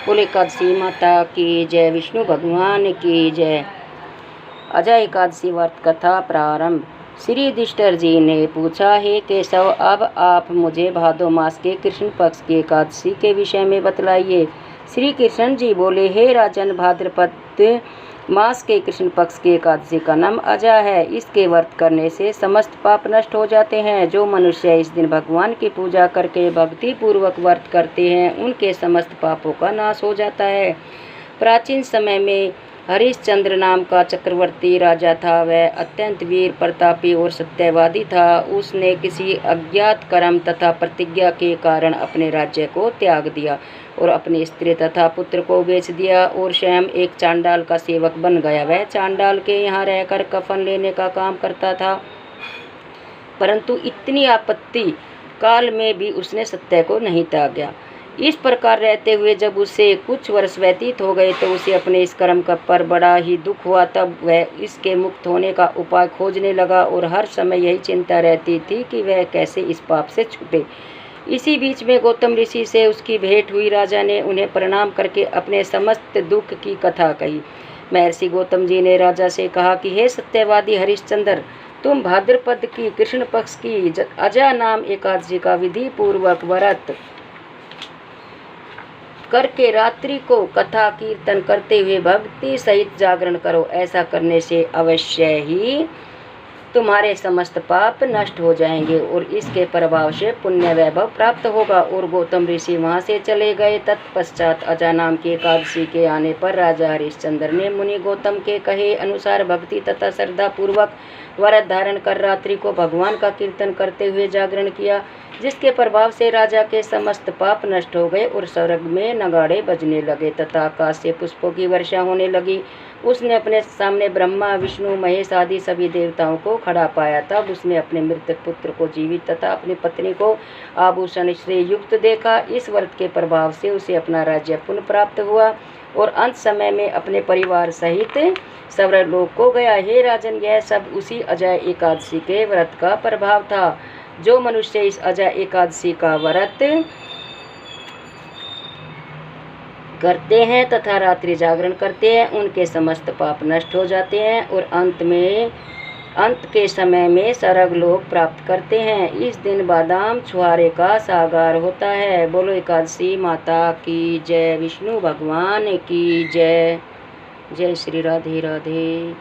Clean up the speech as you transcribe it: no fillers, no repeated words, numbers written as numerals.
बोले एकादशी माता की जय, विष्णु भगवान की जय। अजय एकादशी व्रत कथा प्रारंभ। श्री युधिष्ठिर जी ने पूछा, हे केशव, अब आप मुझे भादो मास के कृष्ण पक्ष की एकादशी के विषय में बतलाइए। श्री कृष्ण जी बोले, हे राजन, भाद्रपद मास के कृष्ण पक्ष की एकादशी का नाम अजा है। इसके व्रत करने से समस्त पाप नष्ट हो जाते हैं। जो मनुष्य इस दिन भगवान की पूजा करके भक्ति पूर्वक व्रत करते हैं, उनके समस्त पापों का नाश हो जाता है। प्राचीन समय में हरिश्चंद्र नाम का चक्रवर्ती राजा था। वह अत्यंत वीर, प्रतापी और सत्यवादी था। उसने किसी अज्ञात कर्म तथा प्रतिज्ञा के कारण अपने राज्य को त्याग दिया और अपनी स्त्री तथा पुत्र को बेच दिया और स्वयं एक चांडाल का सेवक बन गया। वह चांडाल के यहाँ रहकर कफन लेने का काम करता था, परंतु इतनी आपत्ति काल में भी उसने सत्य को नहीं त्यागा। इस प्रकार रहते हुए जब उसे कुछ वर्ष व्यतीत हो गए तो उसे अपने इस कर्म का पर बड़ा ही दुख हुआ। तब वह इसके मुक्त होने का उपाय खोजने लगा और हर समय यही चिंता रहती थी कि वह कैसे इस पाप से छूटे। इसी बीच में गौतम ऋषि से उसकी भेंट हुई। राजा ने उन्हें प्रणाम करके अपने समस्त दुख की कथा कही। महर्षि गौतम जी ने राजा से कहा कि हे सत्यवादी हरिश्चंद्र, तुम भाद्रपद की कृष्ण पक्ष की अजा नाम एकादशी का विधि पूर्वक व्रत करके रात्रि को कथा कीर्तन करते हुए भक्ति सहित जागरण करो। ऐसा करने से अवश्य ही तुम्हारे समस्त पाप नष्ट हो जाएंगे और इसके प्रभाव से पुण्य वैभव प्राप्त होगा। और गौतम ऋषि वहां से चले गए। तत्पश्चात अजा नाम की एकादशी के आने पर राजा हरिश्चंद्र ने मुनि गौतम के कहे अनुसार भक्ति तथा श्रद्धा पूर्वक व्रत धारण कर रात्रि को भगवान का कीर्तन करते हुए जागरण किया, जिसके प्रभाव से राजा के समस्त पाप नष्ट हो गए और स्वर्ग में नगाड़े बजने लगे तथा आकाश से पुष्पों की वर्षा होने लगी। उसने अपने सामने ब्रह्मा, विष्णु, महेश आदि सभी देवताओं को खड़ा पाया। तब उसने अपने मृतक पुत्र को जीवित तथा अपनी पत्नी को आभूषण से युक्त देखा। इस व्रत के प्रभाव से उसे अपना राज्य पुनः प्राप्त हुआ और अंत समय में अपने परिवार सहित स्वर्गलोक को गया। हे राजन, यह सब उसी अजय एकादशी के व्रत का प्रभाव था। जो मनुष्य इस अजय एकादशी का व्रत करते हैं तथा रात्रि जागरण करते हैं, उनके समस्त पाप नष्ट हो जाते हैं और अंत के समय में स्वर्गलोक प्राप्त करते हैं। इस दिन बादाम छुहारे का सागार होता है। बोलो एकादशी माता की जय, विष्णु भगवान की जय। जय श्री राधे राधे।